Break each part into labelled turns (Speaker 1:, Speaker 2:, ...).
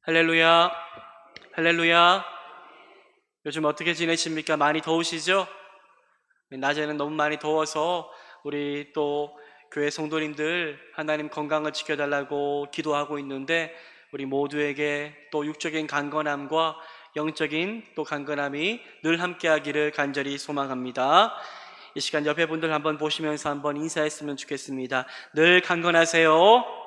Speaker 1: 할렐루야, 할렐루야. 요즘 어떻게 지내십니까? 많이 더우시죠? 낮에는 너무 많이 더워서 우리 또 교회 성도님들 하나님 건강을 지켜달라고 기도하고 있는데, 우리 모두에게 또 육적인 강건함과 영적인 또 강건함이 늘 함께하기를 간절히 소망합니다. 이 시간 옆에 분들 한번 보시면서 한번 인사했으면 좋겠습니다. 늘 강건하세요.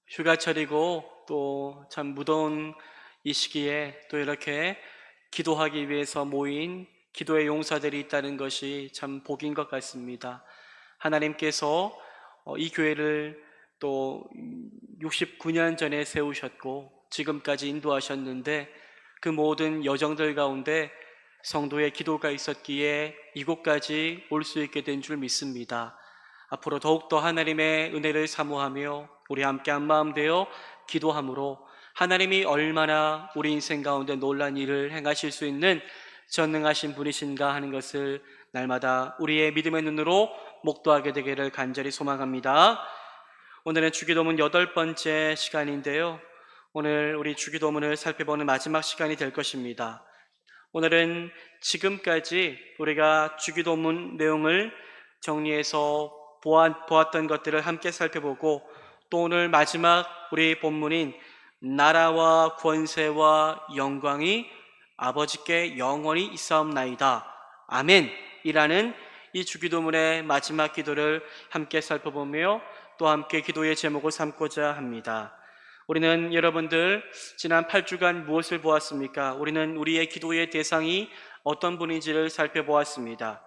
Speaker 1: 휴가철이고 또 참 무더운 이 시기에 또 이렇게 기도하기 위해서 모인 기도의 용사들이 있다는 것이 참 복인 것 같습니다. 하나님께서 이 교회를 또 69년 전에 세우셨고 지금까지 인도하셨는데, 그 모든 여정들 가운데 성도의 기도가 있었기에 이곳까지 올 수 있게 된 줄 믿습니다. 앞으로 더욱더 하나님의 은혜를 사모하며 우리 함께 한 마음 되어 기도함으로 하나님이 얼마나 우리 인생 가운데 놀란 일을 행하실 수 있는 전능하신 분이신가 하는 것을 날마다 우리의 믿음의 눈으로 목도하게 되기를 간절히 소망합니다. 오늘은 주기도문 8번째 시간인데요, 오늘 우리 주기도문을 살펴보는 마지막 시간이 될 것입니다. 오늘은 지금까지 우리가 주기도문 내용을 정리해서 보았던 것들을 함께 살펴보고, 또 오늘 마지막 우리 본문인 나라와 권세와 영광이 아버지께 영원히 있사옵나이다, 아멘 이라는 이 주기도문의 마지막 기도를 함께 살펴보며 또 함께 기도의 제목을 삼고자 합니다. 우리는 여러분들 지난 8주간 무엇을 보았습니까? 우리는 우리의 기도의 대상이 어떤 분인지를 살펴보았습니다.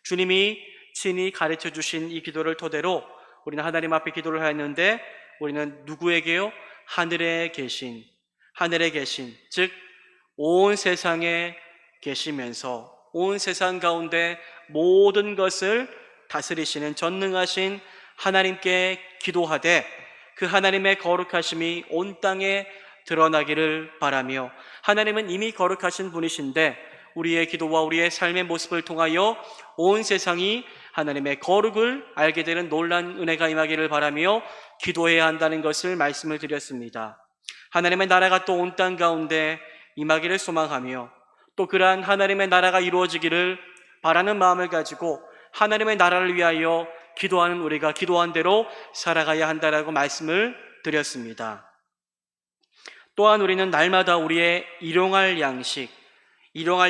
Speaker 1: 주님이 친히 가르쳐 주신 이 기도를 토대로 우리는 하나님 앞에 기도를 하였는데, 우리는 누구에게요? 하늘에 계신, 즉 온 세상에 계시면서 온 세상 가운데 모든 것을 다스리시는 전능하신 하나님께 기도하되, 그 하나님의 거룩하심이 온 땅에 드러나기를 바라며, 하나님은 이미 거룩하신 분이신데 우리의 기도와 우리의 삶의 모습을 통하여 온 세상이 하나님의 거룩을 알게 되는 놀라운 은혜가 임하기를 바라며 기도해야 한다는 것을 말씀을 드렸습니다. 하나님의 나라가 또 온 땅 가운데 임하기를 소망하며, 또 그러한 하나님의 나라가 이루어지기를 바라는 마음을 가지고 하나님의 나라를 위하여 기도하는 우리가 기도한 대로 살아가야 한다라고 말씀을 드렸습니다. 또한 우리는 날마다 우리의 일용할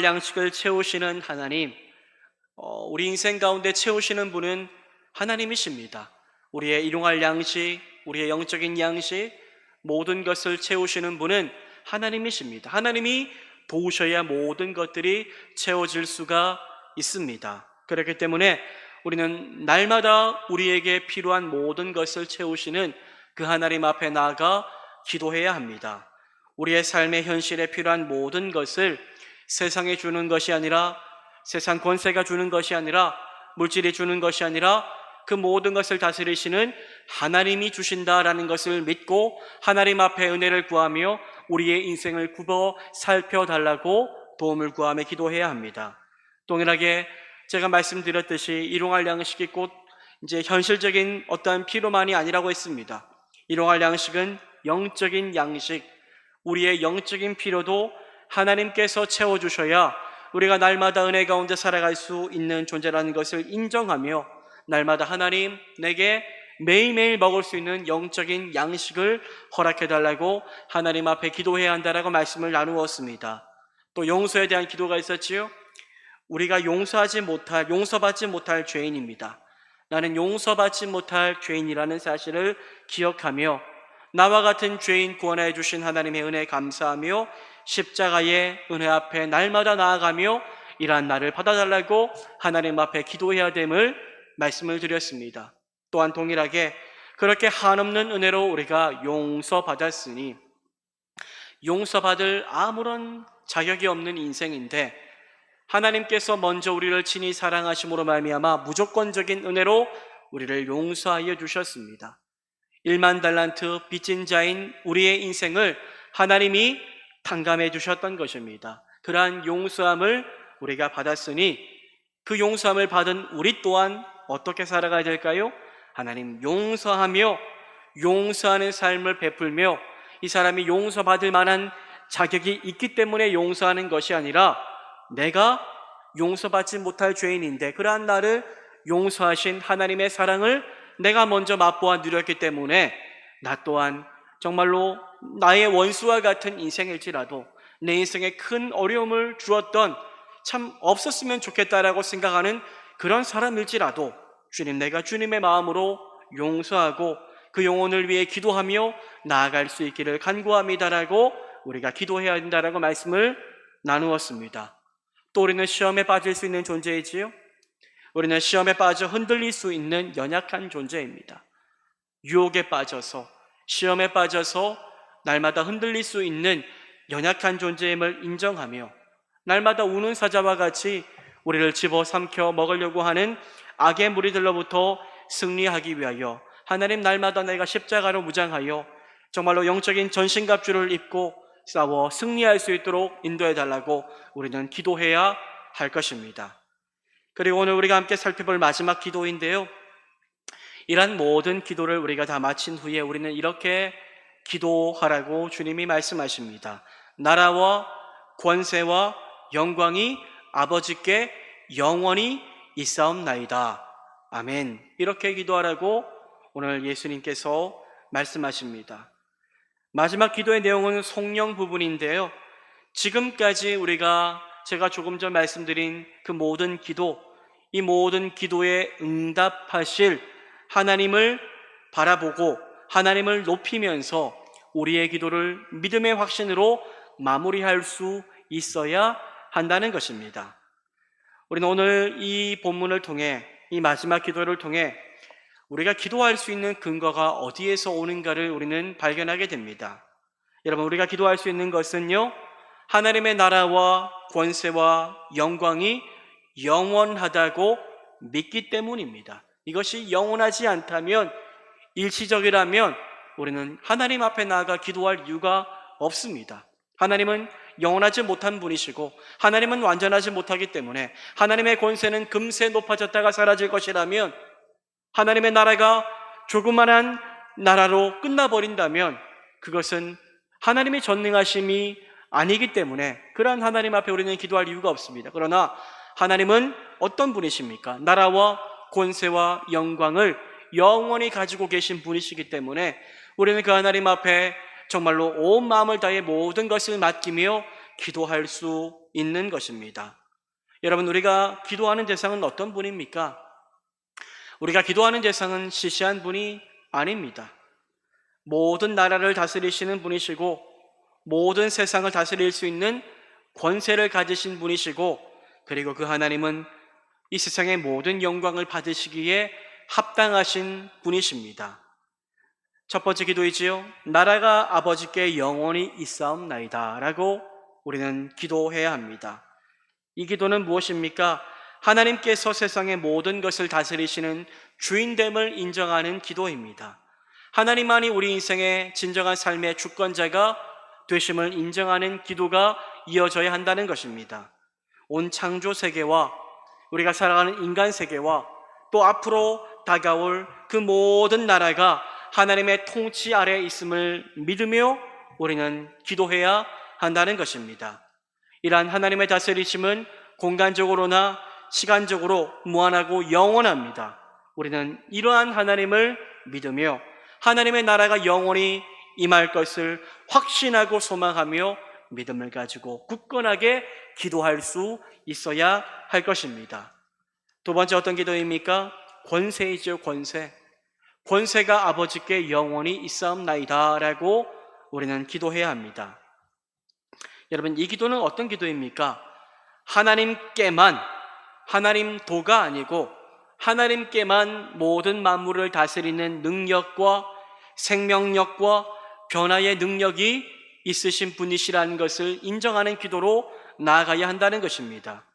Speaker 1: 양식을 채우시는 하나님, 우리 인생 가운데 채우시는 분은 하나님이십니다. 우리의 일용할 양식, 우리의 영적인 양식, 모든 것을 채우시는 분은 하나님이십니다. 하나님이 도우셔야 모든 것들이 채워질 수가 있습니다. 그렇기 때문에 우리는 날마다 우리에게 필요한 모든 것을 채우시는 그 하나님 앞에 나아가 기도해야 합니다. 우리의 삶의 현실에 필요한 모든 것을 세상에 주는 것이 아니라, 세상 권세가 주는 것이 아니라, 물질이 주는 것이 아니라 그 모든 것을 다스리시는 하나님이 주신다라는 것을 믿고 하나님 앞에 은혜를 구하며 우리의 인생을 굽어 살펴달라고 도움을 구하며 기도해야 합니다. 동일하게 제가 말씀드렸듯이 일용할 양식이 곧 이제 현실적인 어떠한 필요만이 아니라고 했습니다. 일용할 양식은 영적인 양식, 우리의 영적인 필요도 하나님께서 채워주셔야 우리가 날마다 은혜 가운데 살아갈 수 있는 존재라는 것을 인정하며, 날마다 하나님 내게 매일매일 먹을 수 있는 영적인 양식을 허락해달라고 하나님 앞에 기도해야 한다라고 말씀을 나누었습니다. 또 용서에 대한 기도가 있었지요. 우리가 용서받지 못할 죄인입니다. 나는 용서받지 못할 죄인이라는 사실을 기억하며 나와 같은 죄인 구원해 주신 하나님의 은혜에 감사하며 십자가의 은혜 앞에 날마다 나아가며 이러한 나를 받아달라고 하나님 앞에 기도해야 됨을 말씀을 드렸습니다. 또한 동일하게 그렇게 한없는 은혜로 우리가 용서받았으니 용서받을 아무런 자격이 없는 인생인데, 하나님께서 먼저 우리를 친히 사랑하심으로 말미암아 무조건적인 은혜로 우리를 용서하여 주셨습니다. 1만 달란트 빚진 자인 우리의 인생을 하나님이 탕감해 주셨던 것입니다. 그러한 용서함을 우리가 받았으니 그 용서함을 받은 우리 또한 어떻게 살아가야 될까요? 하나님 용서하며 용서하는 삶을 베풀며 이 사람이 용서받을 만한 자격이 있기 때문에 용서하는 것이 아니라 내가 용서받지 못할 죄인인데 그러한 나를 용서하신 하나님의 사랑을 내가 먼저 맛보아 누렸기 때문에 나 또한 정말로 나의 원수와 같은 인생일지라도 내 인생에 큰 어려움을 주었던 참 없었으면 좋겠다라고 생각하는 그런 사람일지라도 주님, 내가 주님의 마음으로 용서하고 그 영혼을 위해 기도하며 나아갈 수 있기를 간구합니다라고 우리가 기도해야 한다라고 말씀을 나누었습니다. 또 우리는 시험에 빠질 수 있는 존재이지요. 우리는 시험에 빠져 흔들릴 수 있는 연약한 존재입니다. 유혹에 빠져서 시험에 빠져서 날마다 흔들릴 수 있는 연약한 존재임을 인정하며 날마다 우는 사자와 같이 우리를 집어삼켜 먹으려고 하는 악의 무리들로부터 승리하기 위하여 하나님 날마다 내가 십자가로 무장하여 정말로 영적인 전신갑주를 입고 싸워 승리할 수 있도록 인도해 달라고 우리는 기도해야 할 것입니다. 그리고 오늘 우리가 함께 살펴볼 마지막 기도인데요, 이러한 모든 기도를 우리가 다 마친 후에 우리는 이렇게 기도하라고 주님이 말씀하십니다. 나라와 권세와 영광이 아버지께 영원히 있사옵나이다. 아멘. 이렇게 기도하라고 오늘 예수님께서 말씀하십니다. 마지막 기도의 내용은 성령 부분인데요, 지금까지 제가 조금 전 말씀드린 그 모든 기도, 이 모든 기도에 응답하실 하나님을 바라보고 하나님을 높이면서 우리의 기도를 믿음의 확신으로 마무리할 수 있어야 한다는 것입니다. 우리는 오늘 이 본문을 통해, 이 마지막 기도를 통해 우리가 기도할 수 있는 근거가 어디에서 오는가를 우리는 발견하게 됩니다. 여러분, 우리가 기도할 수 있는 것은요, 하나님의 나라와 권세와 영광이 영원하다고 믿기 때문입니다. 이것이 영원하지 않다면, 일시적이라면 우리는 하나님 앞에 나아가 기도할 이유가 없습니다. 하나님은 영원하지 못한 분이시고 하나님은 완전하지 못하기 때문에 하나님의 권세는 금세 높아졌다가 사라질 것이라면, 하나님의 나라가 조그만한 나라로 끝나버린다면 그것은 하나님의 전능하심이 아니기 때문에 그러한 하나님 앞에 우리는 기도할 이유가 없습니다. 그러나 하나님은 어떤 분이십니까? 나라와 권세와 영광을 영원히 가지고 계신 분이시기 때문에 우리는 그 하나님 앞에 정말로 온 마음을 다해 모든 것을 맡기며 기도할 수 있는 것입니다. 여러분, 우리가 기도하는 대상은 어떤 분입니까? 우리가 기도하는 대상은 시시한 분이 아닙니다. 모든 나라를 다스리시는 분이시고 모든 세상을 다스릴 수 있는 권세를 가지신 분이시고, 그리고 그 하나님은 이 세상의 모든 영광을 받으시기에 합당하신 분이십니다. 첫 번째 기도이지요, 나라가 아버지께 영원히 있사옵나이다 라고 우리는 기도해야 합니다. 이 기도는 무엇입니까? 하나님께서 세상의 모든 것을 다스리시는 주인됨을 인정하는 기도입니다. 하나님만이 우리 인생의 진정한 삶의 주권자가 되심을 인정하는 기도가 이어져야 한다는 것입니다. 온 창조 세계와 우리가 살아가는 인간 세계와 또 앞으로 다가올 그 모든 나라가 하나님의 통치 아래에 있음을 믿으며 우리는 기도해야 한다는 것입니다. 이러한 하나님의 다스리심은 공간적으로나 시간적으로 무한하고 영원합니다. 우리는 이러한 하나님을 믿으며 하나님의 나라가 영원히 임할 것을 확신하고 소망하며 믿음을 가지고 굳건하게 기도할 수 있어야 할 것입니다. 두 번째 어떤 기도입니까? 권세이죠, 권세. 권세가 아버지께 영원히 있사옵나이다 라고 우리는 기도해야 합니다. 여러분, 이 기도는 어떤 기도입니까? 하나님께만, 하나님도가 아니고 하나님께만 모든 만물을 다스리는 능력과 생명력과 변화의 능력이 있으신 분이시라는 것을 인정하는 기도로 나아가야 한다는 것입니다.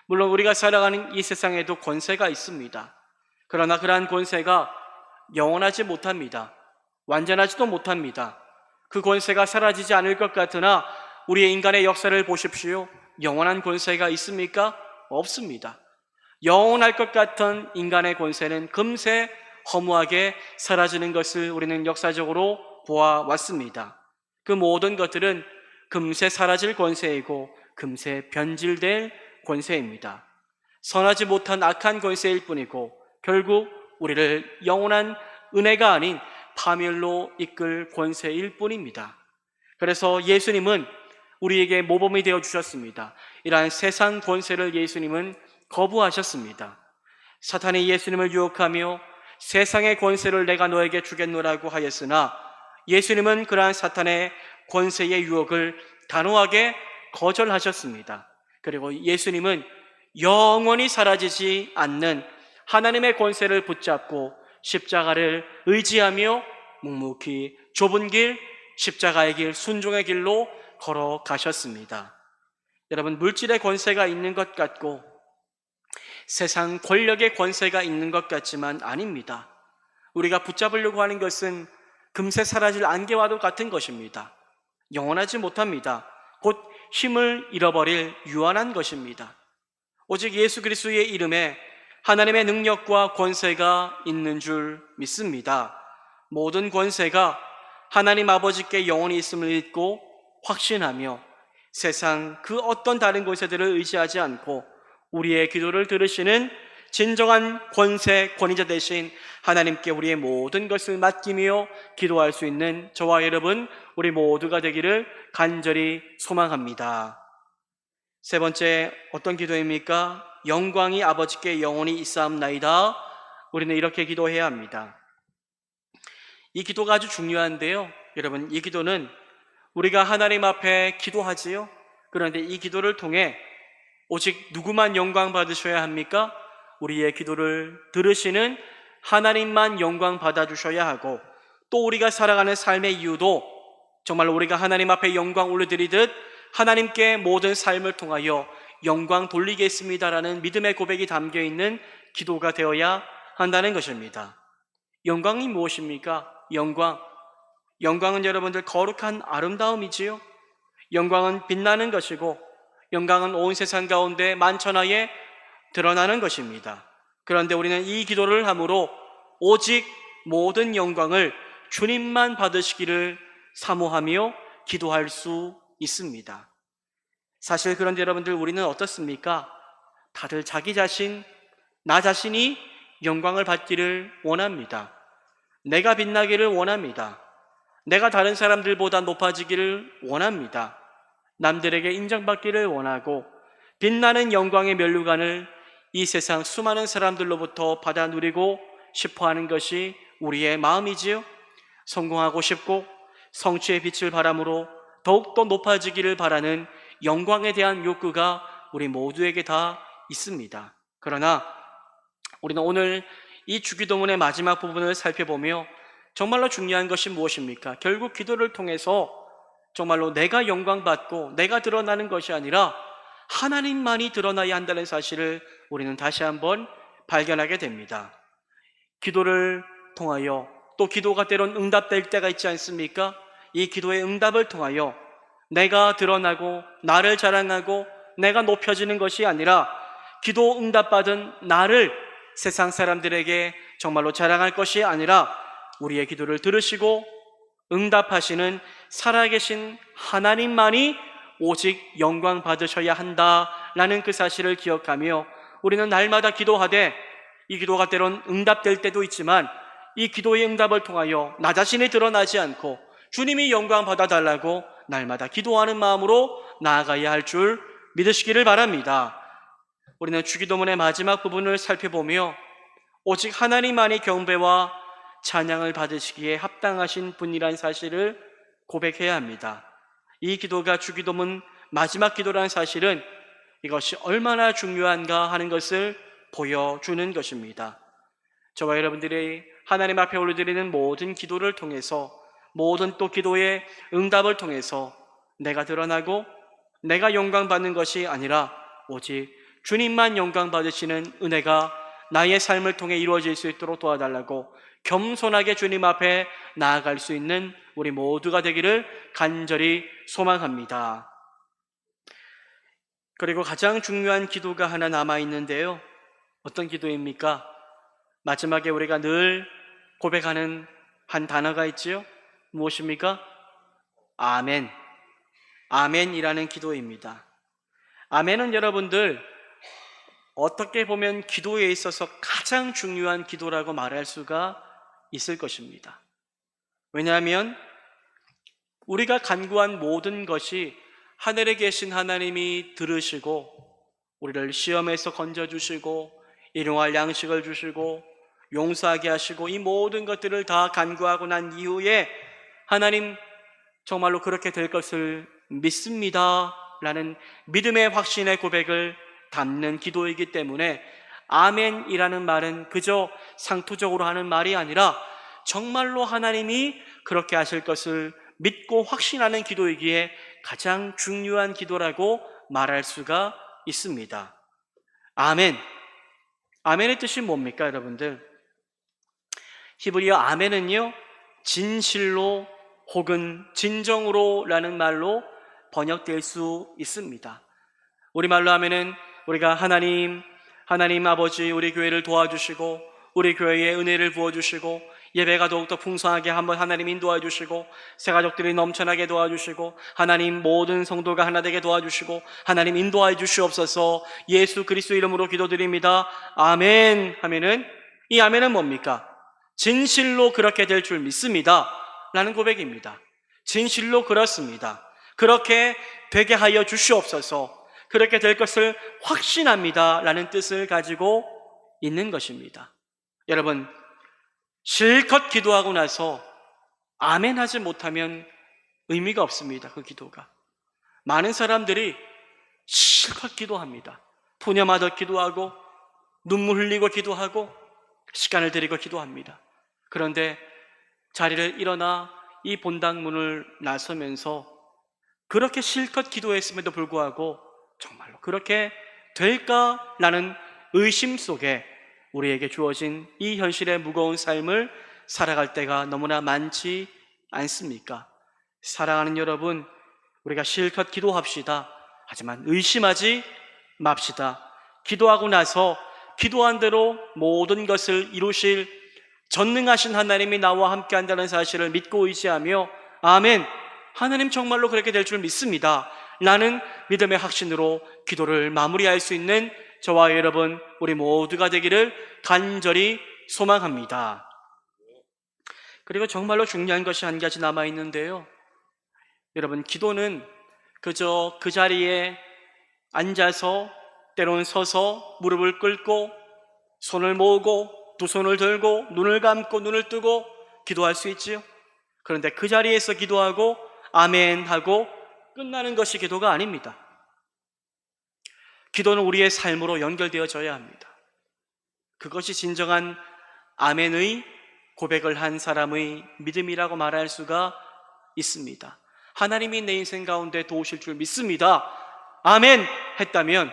Speaker 1: 물론 우리가 살아가는 이 세상에도 권세가 있습니다. 그러나 그러한 권세가 영원하지 못합니다. 완전하지도 못합니다. 그 권세가 사라지지 않을 것 같으나 우리의 인간의 역사를 보십시오. 영원한 권세가 있습니까? 없습니다. 영원할 것 같은 인간의 권세는 금세 허무하게 사라지는 것을 우리는 역사적으로 보아왔습니다. 그 모든 것들은 금세 사라질 권세이고 금세 변질될 권세입니다. 선하지 못한 악한 권세일 뿐이고 결국 우리를 영원한 은혜가 아닌 파멸로 이끌 권세일 뿐입니다. 그래서 예수님은 우리에게 모범이 되어 주셨습니다. 이러한 세상 권세를 예수님은 거부하셨습니다. 사탄이 예수님을 유혹하며 세상의 권세를 내가 너에게 주겠노라고 하였으나 예수님은 그러한 사탄의 권세의 유혹을 단호하게 거절하셨습니다. 그리고 예수님은 영원히 사라지지 않는 하나님의 권세를 붙잡고 십자가를 의지하며 묵묵히 좁은 길, 십자가의 길, 순종의 길로 걸어가셨습니다. 여러분, 물질의 권세가 있는 것 같고 세상 권력의 권세가 있는 것 같지만 아닙니다. 우리가 붙잡으려고 하는 것은 금세 사라질 안개와도 같은 것입니다. 영원하지 못합니다. 곧 힘을 잃어버릴 유한한 것입니다. 오직 예수 그리스도의 이름에 하나님의 능력과 권세가 있는 줄 믿습니다. 모든 권세가 하나님 아버지께 영원히 있음을 믿고 확신하며 세상 그 어떤 다른 권세들을 의지하지 않고 우리의 기도를 들으시는 진정한 권세, 권위자 되신 하나님께 우리의 모든 것을 맡기며 기도할 수 있는 저와 여러분, 우리 모두가 되기를 간절히 소망합니다. 세 번째, 어떤 기도입니까? 영광이 아버지께 영원히 있사옵나이다. 우리는 이렇게 기도해야 합니다. 이 기도가 아주 중요한데요. 여러분, 이 기도는 우리가 하나님 앞에 기도하지요. 그런데 이 기도를 통해 오직 누구만 영광 받으셔야 합니까? 우리의 기도를 들으시는 하나님만 영광 받아주셔야 하고, 또 우리가 살아가는 삶의 이유도 정말 우리가 하나님 앞에 영광 올려드리듯 하나님께 모든 삶을 통하여 영광 돌리겠습니다라는 믿음의 고백이 담겨있는 기도가 되어야 한다는 것입니다. 영광이 무엇입니까? 영광은 여러분들 거룩한 아름다움이지요. 영광은 빛나는 것이고 영광은 온 세상 가운데 만천하에 드러나는 것입니다. 그런데 우리는 이 기도를 함으로 오직 모든 영광을 주님만 받으시기를 사모하며 기도할 수 있습니다. 사실 그런데 여러분들, 우리는 어떻습니까? 다들 자기 자신, 나 자신이 영광을 받기를 원합니다. 내가 빛나기를 원합니다. 내가 다른 사람들보다 높아지기를 원합니다. 남들에게 인정받기를 원하고 빛나는 영광의 면류관을 이 세상 수많은 사람들로부터 받아 누리고 싶어하는 것이 우리의 마음이지요. 성공하고 싶고 성취의 빛을 바람으로 더욱더 높아지기를 바라는 영광에 대한 욕구가 우리 모두에게 다 있습니다. 그러나 우리는 오늘 이 주기도문의 마지막 부분을 살펴보며 정말로 중요한 것이 무엇입니까? 결국 기도를 통해서 정말로 내가 영광받고 내가 드러나는 것이 아니라 하나님만이 드러나야 한다는 사실을 우리는 다시 한번 발견하게 됩니다. 기도를 통하여, 또 기도가 때론 응답될 때가 있지 않습니까? 이 기도의 응답을 통하여 내가 드러나고 나를 자랑하고 내가 높여지는 것이 아니라 기도 응답받은 나를 세상 사람들에게 정말로 자랑할 것이 아니라 우리의 기도를 들으시고 응답하시는 살아계신 하나님만이 오직 영광 받으셔야 한다라는 그 사실을 기억하며 우리는 날마다 기도하되 이 기도가 때론 응답될 때도 있지만 이 기도의 응답을 통하여 나 자신이 드러나지 않고 주님이 영광 받아달라고 날마다 기도하는 마음으로 나아가야 할 줄 믿으시기를 바랍니다. 우리는 주기도문의 마지막 부분을 살펴보며 오직 하나님만이 경배와 찬양을 받으시기에 합당하신 분이란 사실을 고백해야 합니다. 이 기도가 주기도문 마지막 기도라는 사실은 이것이 얼마나 중요한가 하는 것을 보여주는 것입니다. 저와 여러분들이 하나님 앞에 올려드리는 모든 기도를 통해서, 모든 또 기도의 응답을 통해서 내가 드러나고 내가 영광 받는 것이 아니라 오직 주님만 영광 받으시는 은혜가 나의 삶을 통해 이루어질 수 있도록 도와달라고 겸손하게 주님 앞에 나아갈 수 있는 우리 모두가 되기를 간절히 소망합니다. 그리고 가장 중요한 기도가 하나 남아있는데요. 어떤 기도입니까? 마지막에 우리가 늘 고백하는 한 단어가 있지요. 무엇입니까? 아멘. 아멘이라는 기도입니다. 아멘은 여러분들 어떻게 보면 기도에 있어서 가장 중요한 기도라고 말할 수가 있을 것입니다. 왜냐하면 우리가 간구한 모든 것이 하늘에 계신 하나님이 들으시고 우리를 시험에서 건져주시고 일용할 양식을 주시고 용서하게 하시고 이 모든 것들을 다 간구하고 난 이후에 하나님 정말로 그렇게 될 것을 믿습니다 라는 믿음의 확신의 고백을 담는 기도이기 때문에 아멘이라는 말은 그저 상투적으로 하는 말이 아니라 정말로 하나님이 그렇게 하실 것을 믿고 확신하는 기도이기에 가장 중요한 기도라고 말할 수가 있습니다. 아멘. 아멘의 뜻이 뭡니까, 여러분들? 히브리어 아멘은요, 진실로 혹은 진정으로 라는 말로 번역될 수 있습니다. 우리말로 하면은 우리가 하나님 아버지 우리 교회를 도와주시고 우리 교회에 은혜를 부어주시고 예배가 더욱더 풍성하게 한번 하나님 인도해 주시고 새가족들이 넘쳐나게 도와주시고 하나님 모든 성도가 하나 되게 도와주시고 하나님 인도해 주시옵소서 예수 그리스도 이름으로 기도드립니다. 아멘 하면은 이 아멘은 뭡니까? 진실로 그렇게 될 줄 믿습니다 라는 고백입니다. 진실로 그렇습니다. 그렇게 되게 하여 주시옵소서 그렇게 될 것을 확신합니다 라는 뜻을 가지고 있는 것입니다. 여러분 실컷 기도하고 나서 아멘 하지 못하면 의미가 없습니다. 그 기도가. 많은 사람들이 실컷 기도합니다. 푸념하듯 기도하고 눈물 흘리고 기도하고 시간을 들이고 기도합니다. 그런데 자리를 일어나 이 본당문을 나서면서 그렇게 실컷 기도했음에도 불구하고 정말로 그렇게 될까라는 의심 속에 우리에게 주어진 이 현실의 무거운 삶을 살아갈 때가 너무나 많지 않습니까? 사랑하는 여러분, 우리가 실컷 기도합시다. 하지만 의심하지 맙시다. 기도하고 나서 기도한 대로 모든 것을 이루실 전능하신 하나님이 나와 함께 한다는 사실을 믿고 의지하며 아멘, 하나님 정말로 그렇게 될 줄 믿습니다 라는 믿음의 확신으로 기도를 마무리할 수 있는 저와 여러분 우리 모두가 되기를 간절히 소망합니다. 그리고 정말로 중요한 것이 한 가지 남아있는데요, 여러분 기도는 그저 그 자리에 앉아서 때로는 서서 무릎을 꿇고 손을 모으고 두 손을 들고 눈을 감고 눈을 뜨고 기도할 수 있지요. 그런데 그 자리에서 기도하고 아멘 하고 끝나는 것이 기도가 아닙니다. 기도는 우리의 삶으로 연결되어져야 합니다. 그것이 진정한 아멘의 고백을 한 사람의 믿음이라고 말할 수가 있습니다. 하나님이 내 인생 가운데 도우실 줄 믿습니다 아멘 했다면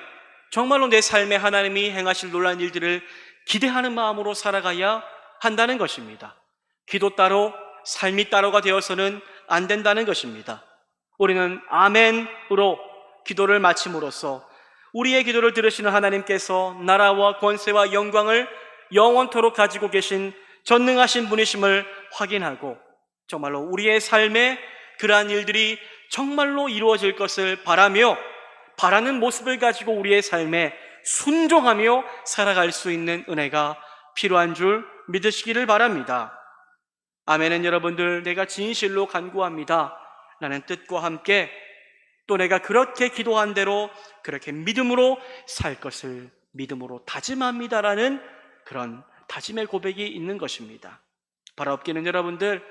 Speaker 1: 정말로 내 삶에 하나님이 행하실 놀라운 일들을 기대하는 마음으로 살아가야 한다는 것입니다. 기도 따로 삶이 따로가 되어서는 안 된다는 것입니다. 우리는 아멘으로 기도를 마침으로써 우리의 기도를 들으시는 하나님께서 나라와 권세와 영광을 영원토록 가지고 계신 전능하신 분이심을 확인하고 정말로 우리의 삶에 그러한 일들이 정말로 이루어질 것을 바라며 바라는 모습을 가지고 우리의 삶에 순종하며 살아갈 수 있는 은혜가 필요한 줄 믿으시기를 바랍니다. 아멘은 여러분들 내가 진실로 간구합니다 라는 뜻과 함께 또 내가 그렇게 기도한 대로 그렇게 믿음으로 살 것을 믿음으로 다짐합니다라는 그런 다짐의 고백이 있는 것입니다. 바라옵기는 여러분들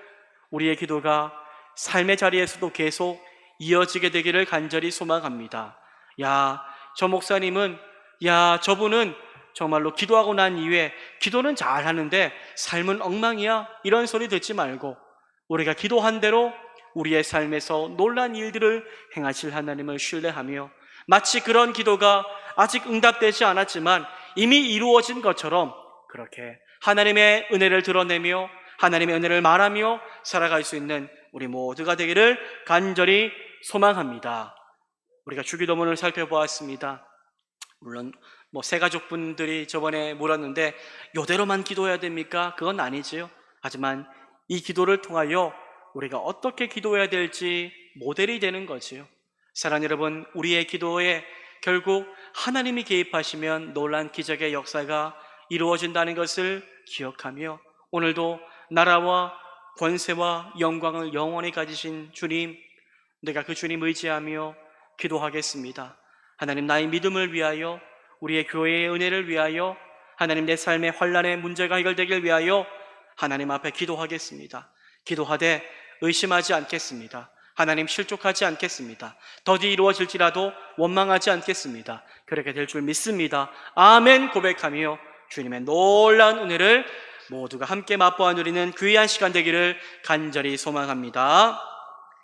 Speaker 1: 우리의 기도가 삶의 자리에서도 계속 이어지게 되기를 간절히 소망합니다. 야, 저 목사님은 저분은 정말로 기도하고 난 이후에 기도는 잘 하는데 삶은 엉망이야 이런 소리 듣지 말고 우리가 기도한 대로 우리의 삶에서 놀라운 일들을 행하실 하나님을 신뢰하며 마치 그런 기도가 아직 응답되지 않았지만 이미 이루어진 것처럼 그렇게 하나님의 은혜를 드러내며 하나님의 은혜를 말하며 살아갈 수 있는 우리 모두가 되기를 간절히 소망합니다. 우리가 주기도문을 살펴보았습니다. 물론 새가족분들이 저번에 물었는데 요대로만 기도해야 됩니까? 그건 아니지요. 하지만 이 기도를 통하여 우리가 어떻게 기도해야 될지 모델이 되는 거지요. 사랑하는 여러분, 우리의 기도에 결국 하나님이 개입하시면 놀란 기적의 역사가 이루어진다는 것을 기억하며, 오늘도 나라와 권세와 영광을 영원히 가지신 주님, 내가 그 주님 의지하며 기도하겠습니다. 하나님, 나의 믿음을 위하여, 우리의 교회의 은혜를 위하여, 하나님, 내 삶의 환난의 문제가 해결되길 위하여 하나님 앞에 기도하겠습니다. 기도하되 의심하지 않겠습니다. 하나님, 실족하지 않겠습니다. 더디 이루어질지라도 원망하지 않겠습니다. 그렇게 될 줄 믿습니다. 아멘 고백하며 주님의 놀라운 은혜를 모두가 함께 맛보아 누리는 귀한 시간 되기를 간절히 소망합니다.